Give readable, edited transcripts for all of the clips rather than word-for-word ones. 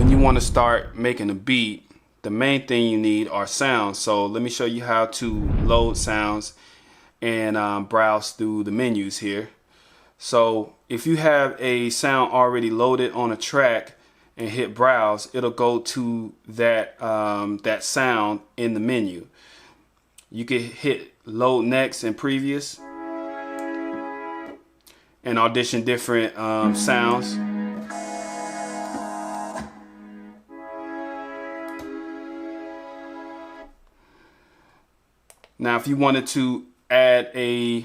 when you want to start making a beat, the main thing you need are sounds. So let me show you how to load sounds and browse through the menus here. So if you have a sound already loaded on a track and hit browse, it'll go to that that sound in the menu. You can hit load next and previous and audition different sounds. Now if you wanted to add a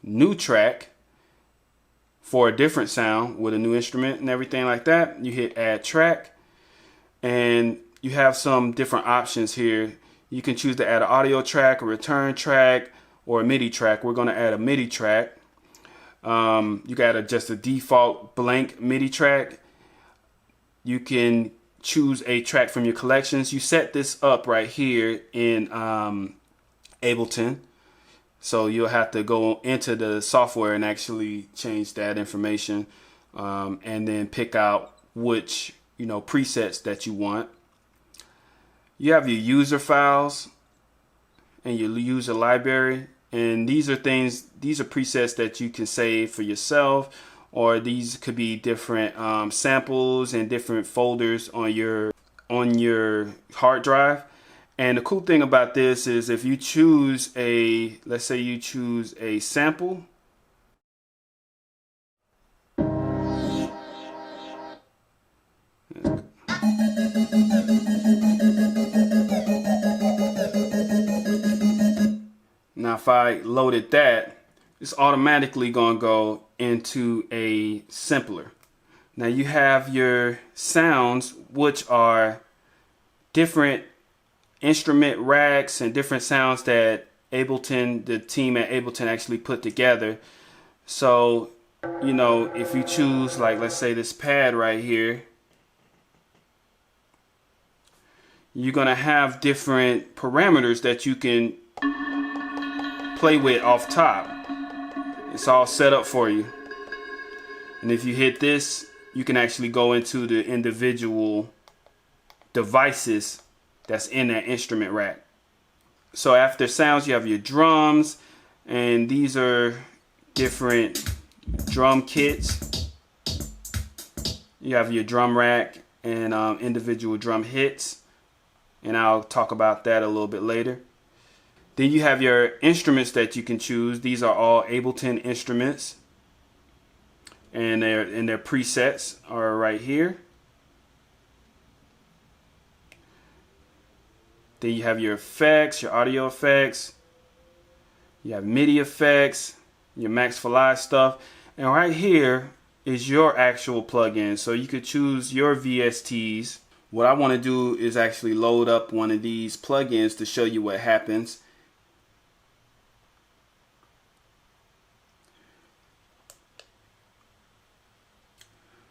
new track for a different sound with a new instrument and everything like that, you hit add track, and you have some different options here. You can choose to add an audio track, a return track, or a MIDI track. We're going to add a MIDI track. You got just a default blank MIDI track. You can choose a track from your collections. You set this up right here in Ableton. So you'll have to go into the software and actually change that information, and then pick out which presets that you want. You have your user files and your user library, and these are presets that you can save for yourself, or these could be different samples and different folders on your hard drive. And the cool thing about this is if you choose let's say you choose a sample, now if I loaded that, it's automatically going to go into a sampler. Now you have your sounds, which are different instrument racks and different sounds that the team at Ableton actually put together. So, if you choose, like, let's say this pad right here, you're going to have different parameters that you can play with off top. It's all set up for you. And if you hit this, you can actually go into the individual devices that's in that instrument rack. So after sounds, you have your drums, and these are different drum kits. You have your drum rack and individual drum hits, and I'll talk about that a little bit later. Then you have your instruments that you can choose. These are all Ableton instruments, and their presets are right here. Then you have your effects, your audio effects. You have MIDI effects, your Max for Live stuff. And right here is your actual plugin. So you could choose your VSTs. What I want to do is actually load up one of these plugins to show you what happens.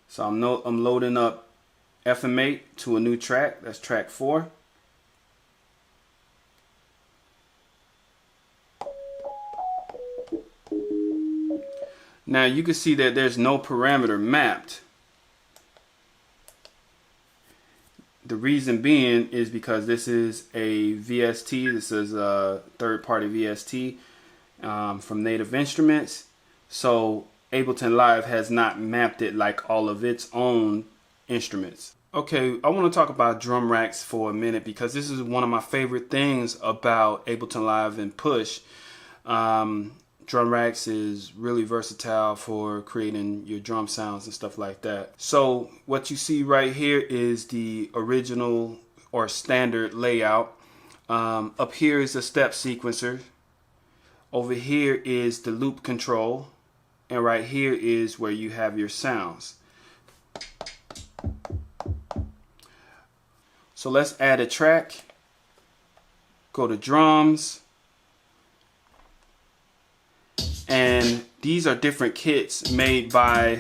So I'm loading up FM8 to a new track. That's track 4. Now you can see that there's no parameter mapped. The reason being is because this is a VST. This is a third-party VST from Native Instruments. So Ableton Live has not mapped it like all of its own instruments. Okay, I want to talk about drum racks for a minute because this is one of my favorite things about Ableton Live and Push. Drum racks is really versatile for creating your drum sounds and stuff like that. So what you see right here is the original or standard layout. Up here is the step sequencer. Over here is the loop control. And right here is where you have your sounds. So let's add a track. Go to drums. And these are different kits made by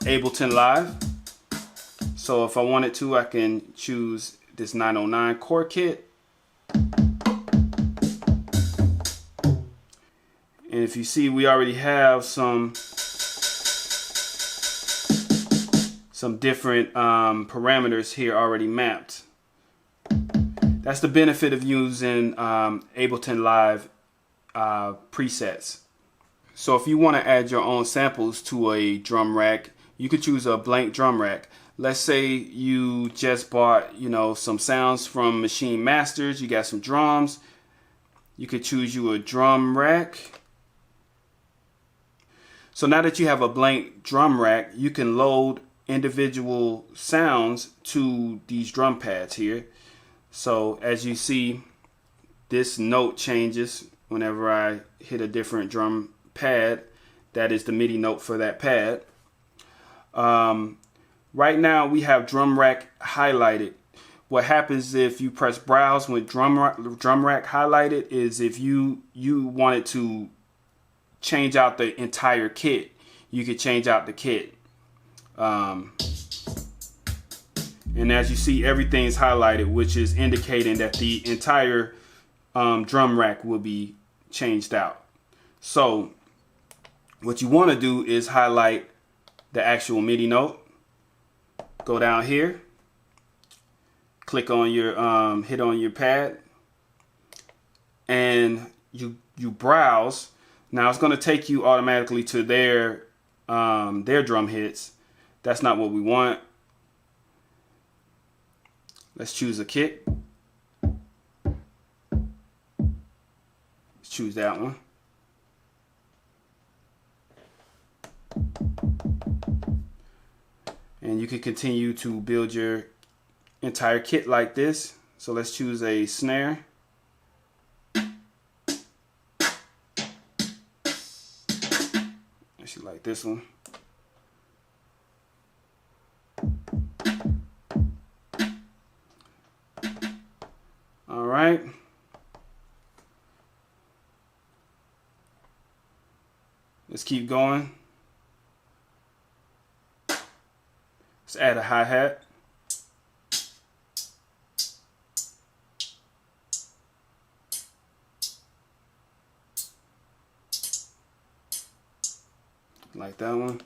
Ableton Live. So if I wanted to, I can choose this 909 core kit. And if you see, we already have some some different parameters here already mapped. That's the benefit of using Ableton Live presets. So if you want to add your own samples to a drum rack, you could choose a blank drum rack. Let's say you just bought, some sounds from Machine Masters, you got some drums. You could choose you a drum rack. So now that you have a blank drum rack, you can load individual sounds to these drum pads here. So as you see, this note changes whenever I hit a different drum pad. That is the MIDI note for that pad. Right now we have drum rack highlighted. What happens if you press browse with drum rack highlighted is if you wanted to change out the entire kit, you could change out the kit. And as you see, everything's highlighted, which is indicating that the entire drum rack will be changed out. So what you want to do is highlight the actual MIDI note. Go down here, click on your hit on your pad, and you browse. Now it's going to take you automatically to their drum hits. That's not what we want. Let's choose a kit. Let's choose that one. And you can continue to build your entire kit like this. So let's choose a snare. Actually like this one. All right. Let's keep going. Let's add a hi-hat. Like that one.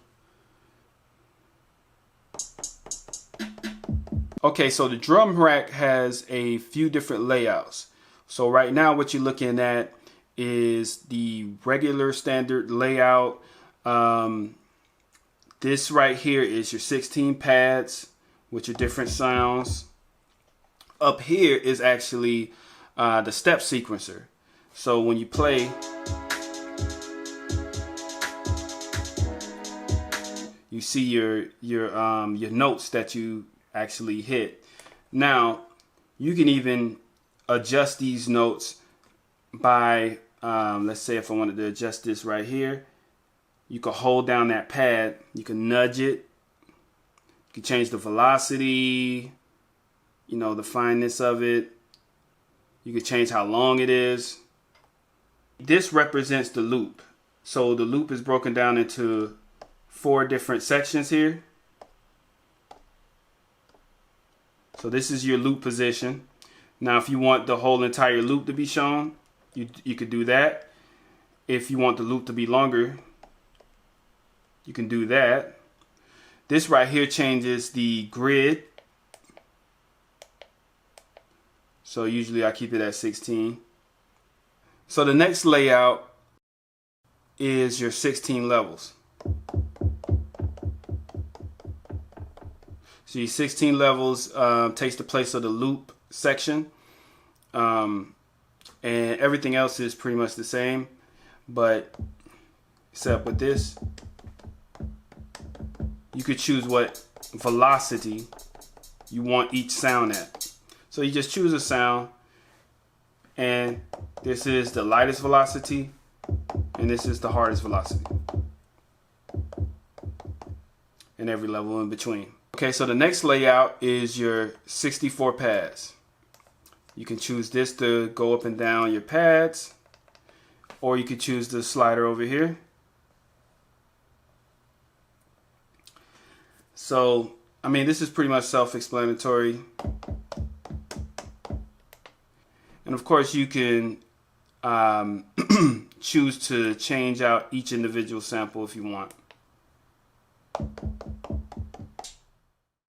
Okay, so the drum rack has a few different layouts. So right now what you're looking at is the regular standard layout. This right here is your 16 pads with your different sounds. Up here is actually the step sequencer. So when you play, you see your notes that you actually hit. Now you can even adjust these notes by let's say if I wanted to adjust this right here, you can hold down that pad, you can nudge it, you can change the velocity, the fineness of it, you can change how long it is. This represents the loop. So the loop is broken down into 4 different sections here. So this is your loop position. Now if you want the whole entire loop to be shown, you could do that. If you want the loop to be longer, you can do that. This right here changes the grid. So usually I keep it at 16. So the next layout is your 16 levels. So your 16 levels takes the place of the loop section. And everything else is pretty much the same, but except with this, you could choose what velocity you want each sound at. So you just choose a sound, and this is the lightest velocity, and this is the hardest velocity, and every level in between. Okay, so the next layout is your 64 pads. You can choose this to go up and down your pads, or you could choose the slider over here. So, I mean, this is pretty much self-explanatory. And of course, you can choose to change out each individual sample if you want.